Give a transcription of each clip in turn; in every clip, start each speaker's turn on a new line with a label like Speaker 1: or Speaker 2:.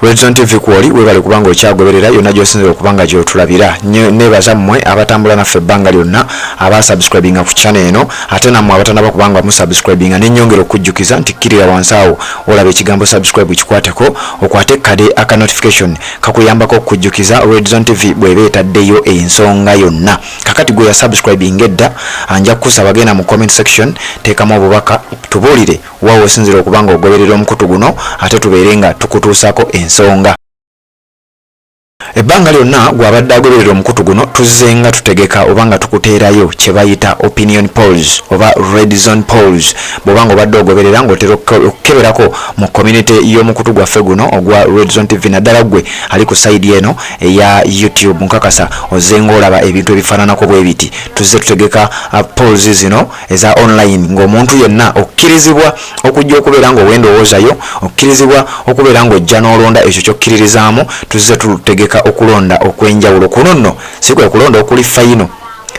Speaker 1: Red Zone TV kwoli webale kubanga okyagoberera yonna gy'osinzira okubanga gy'otulabira nebaza mmwe abatambula naffe ebbanga lyonna abasubscribinga ku channel eno ate nammwe abatanaba kubanga musubscribinga n'ennyongera okujjukiza nti kkirira wansi awo olaba ekigambo subscribe kikwateko okwate kade aka notification kakuyambako okujjukiza Red Zone TV bw'eba etaddeyo ensonga yonna. Kakati gwe yasubscribinga edda anja kusaba genda mu comment section teekamu obubaka tubuulire waawe osinzira okubanga ogoberera omukutu guno ate tubeere nga tukutuusako ensonga. Ebbanga lyonna gwabadde agoberera omukutu guno tuzzenga tutegeka obanga tukuteerayo kye bayita opinion polls oba red zone polls bw'obanga obadde ogoberera ng'otera okukeberako mu community y'omukutu gwaffe guno ogwa Red Zone TV naddala gwe ali ku side eno eya YouTube nkakasa ozzenga olaba ebintu ebifaananako bwe biti tuzze tutegeka polls zino eza online ng'omuntu yenna okkirizibwa okujja okubeera ng'owendowoozayo okkirizibwa okubeera ng'ojja n'olonda ekyo ky'okkiririzaamu tuzze tutegeka okulonda okwenjawulo kuno nno si kwe kulonda okuli fayino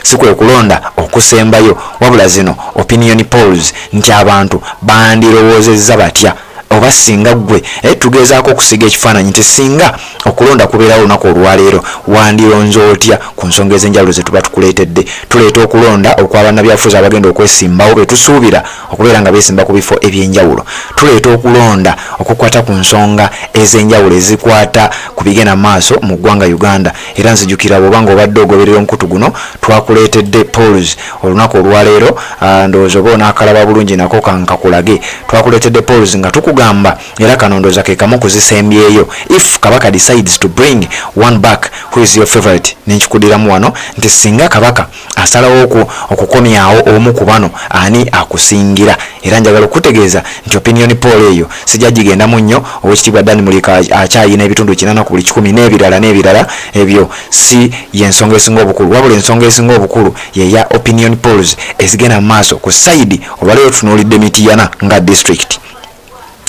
Speaker 1: si kwe kulonda okusembayo wabula zino opinion polls nti abantu bandirowoozezza batya oba singa gwe tugezaako okusiga ekifaananyi nti singa okulonda kubeerawo olunaku olwaleero wandironze otya ku nsonga ez'enjawulo ze tuba tukuleetedde. Tuleeta okulonda okw'abannabyafuzi abagenda okwesimbawo be tusuubira okubeera nga beesimba ku bifo eby'enjawulo. Tuleeta okulonda okukwata ku nsonga ez'enjawulo ezikwata ku bigenda maaso mu ggwanga Uganda era nzijukira bw'obanga obadde ogoberera omukutu guno twakuleetedde polls olunaku olwaleero ndowooza oba onaakalaba bulungi nako kankakulage twakuleetedde polls nga tukugamba era kanondoza ke kamu kuzisembyeyo if Kabaka decides to bring one back who is your favorite nenkikudiramu wano nti singa Kabaka asalawo okukomyawo omu ku bano ani akusingira era njagala okutegeeza nti opinion poll eyo sijja gigendamu nnyo Oweekitiibwa Dan Mulika akyayina ebitundu 80 ku buli 10 n'ebirala ebyo si y'ensonga esinga obukulu wabula ensonga esinga obukulu yeya opinion polls ezigenda mu maaso ku side olwaleero tunuulidde Mityana nga district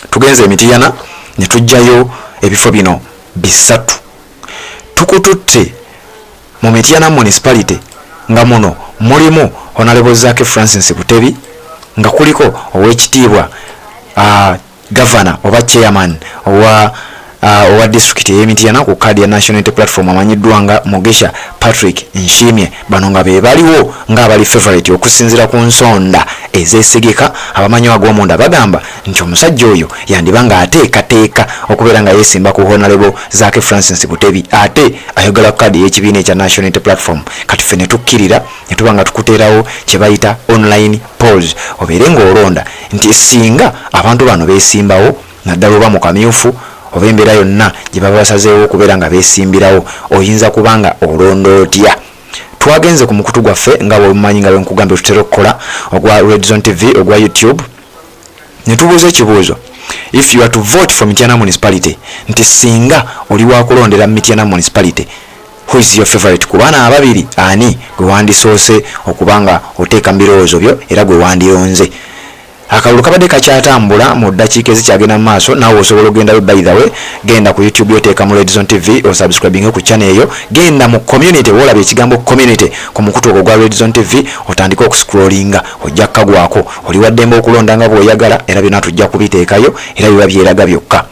Speaker 1: tugenze Mityana ne tujjayo ebifo bino bisatu tukututte mu Mityana municipality nga muno mulimu Honorable Zaake Francis Butebi nga kuliko Oweekitiibwa governor oba chairman owa district y'Emityana ku kaadi ya National Unity Platform amanyiddwa nga Mugisha Patrick Nshimye bano nga be baliwo nga abali favorite okusinzira ku nsonda ezeesigika abamanyi ag'omunda bagamba nti omusajja oyo yandibanga ateekateeka okubeera nga yeesimba ku Honorable Zaake Francis Butebi ate ayogala kaadi y'ekibiina ekya National Unity Platform kati ffe ne tukkirira ne tuba nga tukuteerawo kye bayita online polls obeere ng'olonda nti singa abantu bano beesimbawo naddala oba mu kamyufu oba embeera yonna gye baba basazeewo okubeera nga beesimbirawo oyinza kubanga olonda otya. Twagenze ku mukutu gwaffe nga bwemumanyi nga bwenkugambye tutera okukola ogwa Red Zone TV ogwa YouTube ne tubuuza ekibuuzo if you are to vote for Mityana municipality nti singa oli wakulondera Mityana municipality who is your favorite ku baana ababiri ani gwe wandisoose okubanga oteeka mu birowoozo byo era gwe wandironze. Akalulu kabadde kakyatambula mu ddakiika ezikyagenda mu maaso naawe osobola okugenda by the way genda ku YouTube yoteeka mu Red Zone TV osubscribinge ku channel eyo genda mu community wolaba ekigambo community ku mukutu ogwo gwa Red Zone TV otandika okuscrollinga ojja kagwako oli waddembe okulonda nga bw'oyagala era byonna tujja kubiteekayo era biba byeraga byokka.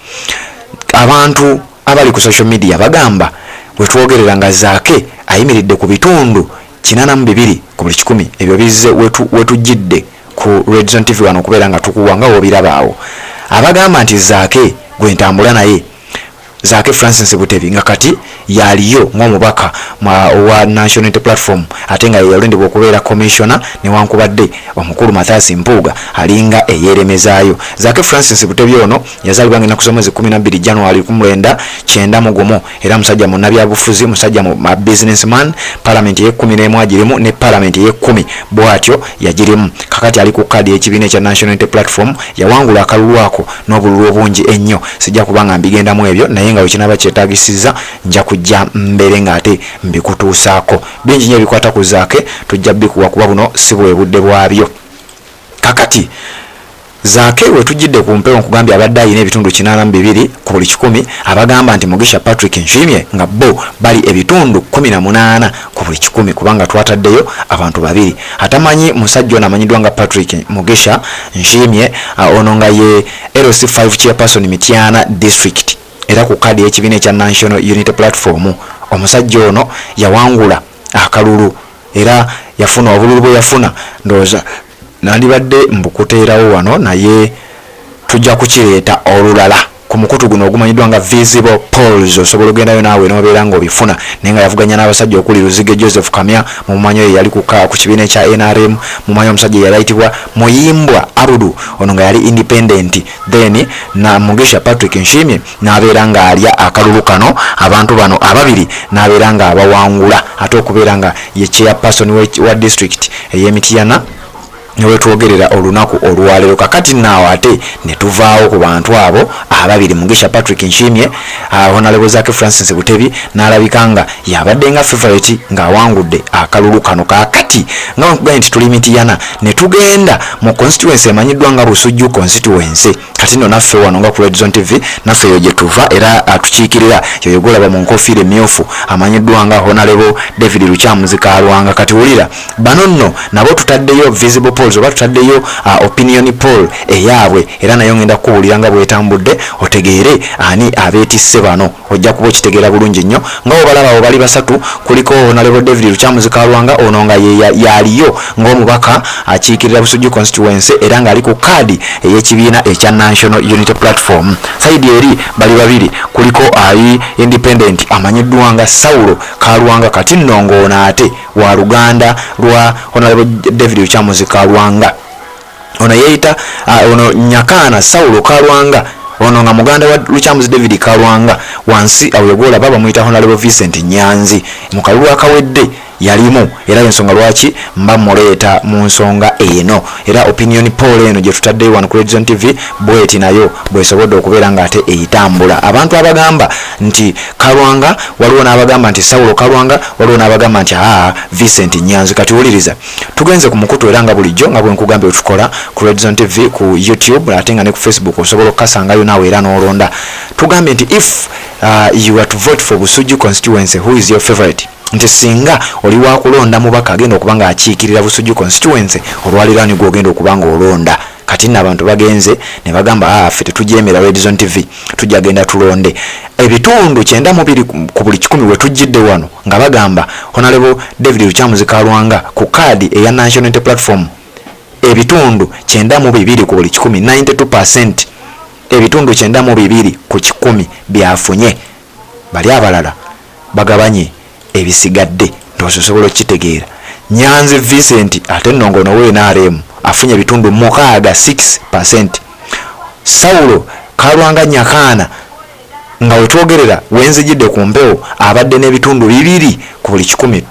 Speaker 1: Abantu abali ku social media bagamba bwe twogerera nga Zaake ayimiridde ku bitundu 82 ku buli 100 ebyo bizze wetujjidde ku Red Zone TV wano okubeera nga tukuwa nga wobirabaawo abagamba nti Zaake gwe ntambula naye Zaake Francis Butebi nga kati yaliyo ng'omubaka wa National Unity Platform ate nga yalondebwa okubeera commissioner newankubadde omukulu Mathias Mpuuga alinga eyeeremezaayo. Zaake Francis Butebi ono yazaalibwa ng'ennaku z'omwezi 12 January 1991 era musajja munnabyabufuzi musajja mu businessman parliament ye11 agirimu ne parliament ye10 bwatyo yagirimu kakati ali ku kaadi y'ekibiina ekya National Unity Platform yawangula akalulu ako n'obululu obungi ennyo sijja kubanga mbigendamu ebyo naye nga wekinaba kyetaagisiza nja kujja mbere ng'ate mbikutuusaako bingi nnyo ebikwata ku Zaake tujja bikuwa kuba buno si bwe budde bwabyo. Kakati Zaake we tujjidde ku mpewo nkugambye abadde ayina ebitundu 82 ku buli 100 abagamba nti Mugisha Patrick Nshimye nga bo bali ebitundu 18 ku buli 100 kubanga twataddeyo abantu babiri atamanyi musajja ono amanyiddwa nga Patrick Mugisha Nshimye ono nga ye LC5 chairperson Mityana district era ku kadi y'ekibiina ekya National Unity Platform omusajja ono yawangula akalulu era yafuna obululu bwe yafuna ndowooza nandibadde mbukuteerawo wano naye tujja kukireeta olulala ku mukutu guno ogumanyiddwa nga visible polls. Osobola ogendayo naawe n'obeera ng'obifuna naye nga yavuganya n'abasajja okuli Luzige Joseph Kamya mumanyi oyo yali ku kibiina ekya NRM, mumanyi omusajja yali ayitibwa Muyimbwa Abudu ono nga yali independent, then na Mugisha Patrick Nshimye n'abeera ng'alya akalulu kano, abantu bano ababiri n'abeera ng'abawangula ate okubeera nga ye chairperson wa district ey'Emityana niwe twogerera olunaku olwaleero. Kakati naawe ate ne tuvaawo ku bantu abo ababiri, Mugisha Patrick Nshimye, Honorable Zaki Francis Butebi n'alabika nga yabadde nga favorite ng'awangudde akalulu kano. Kakati nga nkugambye nti tuli Mityana ne tugenda mu constituency emanyiddwa nga Busujju constituency. Kati nno naffe wano nga ku Red Zone TV naffe eyo gye tuva era atukiikirira yoyo golaba mu nkofiira emyufu amanyiddwa nga Honorable David Lukyamuzi Kalwanga. Kati wulira bano nno nabo tutaddeyo visible polls oba tutaddeyo opinion poll eyaabwe era nayo ngenda kuwulira nga bwetambudde otegeere ani abeetisse bano. Ojja kuba okitegeera bulungi nnyo nga obalaba abo bali basatu. Kuliko Honorable David Lukyamuzi Kalwanga ono nga yaliyo ng'omubaka akiikirira Busujju constituency era ng'ali ku kaadi ey'ekibiina ekya National Unity Platform. Saidi eri bali babiri, kuliko ali independent amanyiddwa nga Saulo Kalwanga. Kati nno ng'ono ate wa Luganda lwa Honorable David Lukyamuzi Kalwanga ono yeeyita ono Nyakana Saulo Kalwanga ono nga muganda wa Lukyamuzi David Kalwanga. Wansi awo yegoola baba muyita Honorable Vincent Nyanzi mu kalulu akawedde yalimu era ensonga lwaki mba muleeta mu nsonga eno era opinion poll eno gye tutaddeyo wano ku Red Zone TV bweti nayo bwesobodde okubeera nga ate eyitambula. Abantu abagamba nti Kalwanga waliwo n'abagamba nti Saulo Kalwanga, waliwo n'abagamba nti Vincent Nyanzi. Kati wuliriza tugenze ku mukutu era nga bulijjo nga bwe nkugambye otukola ku Red Zone TV ku YouTube ate nga ne ku Facebook osobola okukasangayo naawe era n'olonda. Tugambye nti if you are to vote for Busujju constituency, who is your favorite? Nti singa oli wa kulonda mubaka agenda okuba nga akiikirira Busujju constituency olwaliraani gw'ogenda okuba nga olonda. Kati nno abantu bagenze ne bagamba ffe tetujeemera Red Zone TV tujja genda tulonde. Ebitundu 92 ku buli 100 we tujjidde wano nga bagamba Honorable David Lukyamuzi Kalwanga ku kaadi eya National Unity Platform ebitundu 92 ku buli 100, 92%, ebitundu 92 ku 100 byafunye. Bali abalala bagabanye ebisigadde ndosobola okitegeera. Nyanzi Vincent ate nongono we NRM afunye ebitundu 6%. Saulo Kalwanga Nyakana nga wetwogerera wenzijidde ku mpewo abadde n'ebitundu 2 ku buli 100,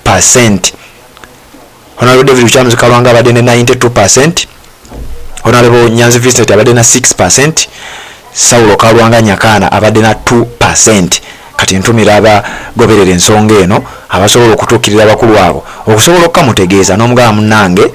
Speaker 1: 2%. Honorable David Lukyamuzi Kalwanga abadde ne 92%, Honorable Nyanzi Vincent abadde na 6%, Saulo Kalwanga Nyakana abadde na 2%. Kati ntumira abagoberera ensonga eno abasobola okutuukirira abakulu abo okusobola okukamutegeeza n'omugaba munnange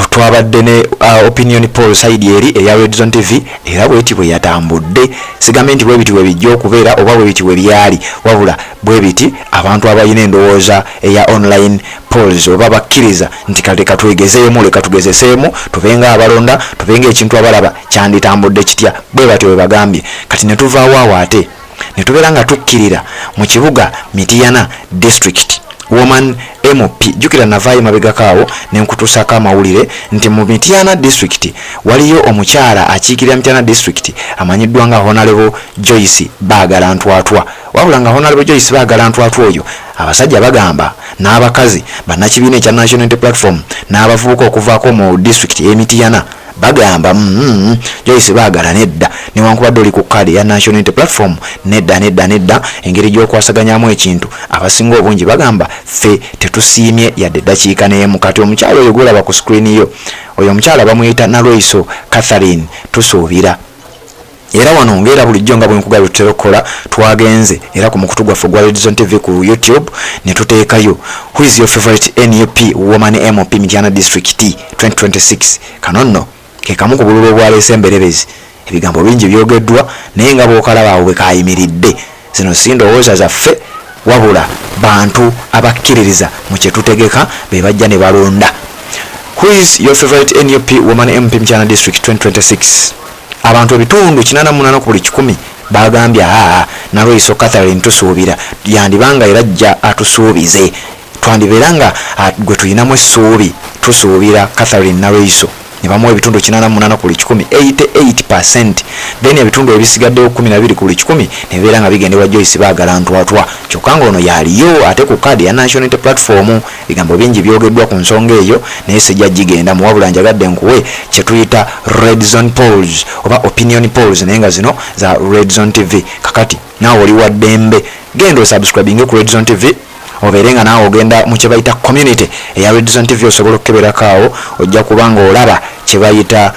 Speaker 1: twabadde ne opinion poll side eri eya Red Zone TV era bweti bwe yatambudde. Sigambe nti bwebiti bwe bijja okubeera oba bwebiti bwe byali, wabula bwebiti abantu abalina endowooza eya online polls oba bakkiriza nti kale katwegezeemu, leka tugezeseemu tubenga abalonda, tubenga ekintu abalaba kyanditambudde kitya, bwe batyo bwe bagambye. Kati ne tuvaawo awo ate ne tubeera nga tukkirira mu kibuga Mityana district woman MP. Jukira navaayo mabegakaawo ne nkutuusako amawulire nti mu Mityana district waliyo omukyala akiikirira Mityana district amanyiddwa nga Honorable Joyce Baagala Ntwatwa. Wabula nga Honorable Joyce Baagala Ntwatwa oyo abasajja bagamba n'abakazi bannakibiina ekya National Unity Platform n'abavubuka okuvaako mu district y'Emityana bagamba Joyce Baagala nedda, newankubadde oli ku kaadi ya National Unity Platform nedda engeri gy'okwasaganyamu ekintu abasinga obungi bagamba ffe tetusiimye yadde eddakiika n'emu. Kati omukyala oyo gwolaba ku screen yo oyo omukyala bamuyita Nalweiso Catherine Tusuubira. Era wano ngera bulijjo nga bwe nkugaba tutera okukola twagenze era ku mukutu gwaffe gwa Red Zone TV ku YouTube ne tuteekayo who is your favorite NUP woman MP Mityana district 2026. Kano nno ke kamu ku bululu obwaleese emberebezi. Ebigambo bingi byogeddwa naye nga bw'okalaba awo bwe kaayimiridde. Zino si ndowooza zaffe wabula bantu abakkiririza mu kye tutegeka be bajja ne balonda. Who is your favorite NUP woman MP Mityana district 2026? Abantu ebitundu 88 ku buli 100 bagambye Nalweyiso Catherine tusuubira yandibanga era ajja atusuubize twandibeeranga gwe tulinamu essuubi tusuubira Catherine Nalweyiso ne bamuwa ebitundu 88 ku 100 88%. Then ebitundu ebisigaddewo 12 ku 100 ne bibeera nga bigendebwa Joyce Baagala Ntwatwa. Kyokka ng'ono yaliyo ate ku kaadi ya National Unity Platform bigambo bingi byogeddwa ku nsonga eyo naye sijja gigenda mu wabula njagadde nkuwe kye tuyita Red Zone Polls oba Opinion Polls naye nga zino za Red Zone TV. Kakati naawe oli wa ddembe genda osubscribinge ku Red Zone TV obeere nga naawe ogenda mu kye bayita community eya Red Zone TV osobola okukeberako awo ojja kubanga olaba kye bayita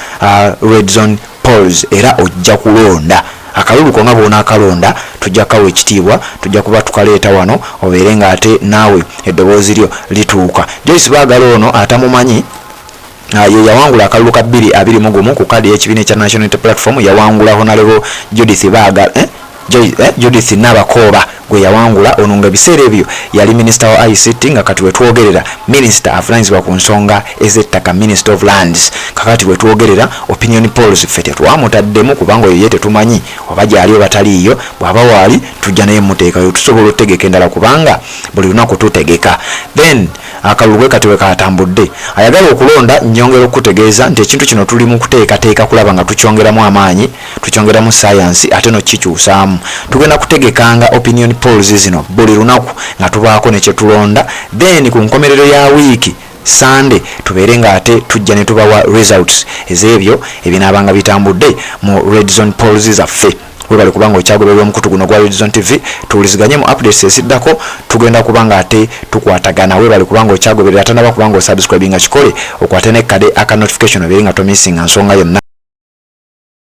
Speaker 1: Red Zone Polls era ojja kulonda akalulu konga bw'onaakalonda tujja kawa ekitiibwa tujja kuba tukaleeta wano obeere nga ate naawe eddoboozi lyo lituuka. Joyce Baagala ono atamumanyi ye yawangula akalulu ka 221 ku kaadi y'ekibiina ekya National Unity Platform yawangula Honorable Judith Baagala Judith Nabakooba gwe yawangula ono nga biseera ebyo yali Minister wa ICT nga kati wetwogerera Minister avunanyizibwa ku nsonga ez'ettaka Minister of Lands. Kakati wetwogerera Opinion Polls ffe tetwamutaddemu kubanga oyo ye tetumanyi oba gyali oba taliiyo bw'aba waali tujja naye muteekayo tusobola otegeka endala kubanga buli lunaku tutegeka. Then akalulu gwe kati wekatambudde ayagala okulonda nnyongera okutegeeza nti ekintu kino tuli mu kuteekateeka kulaba nga tukyongeramu amaanyi tukyongeramu science ate no kikyusaamu. Tugenda kutegekanga Opinion Polls zino buli lunaku nga tubaako ne kyetulonda then ku nkomerero ya wiiki Sunday tubeere nga ate tujja ne tubawa results ez'ebyo ebinaabanga bitambudde mu Red Zone Polls zaffe. Webale kubanga okyagoberera omukutu guno gwa Red Zone TV tuwuliziganye mu updates esiddako tugenda kubanga ate tukwatagana. Webale kubanga okyagoberera tanaba kubanga osubscribinga kikole okwate ne kade aka notification obeere nga tomissinga nsonga yonna.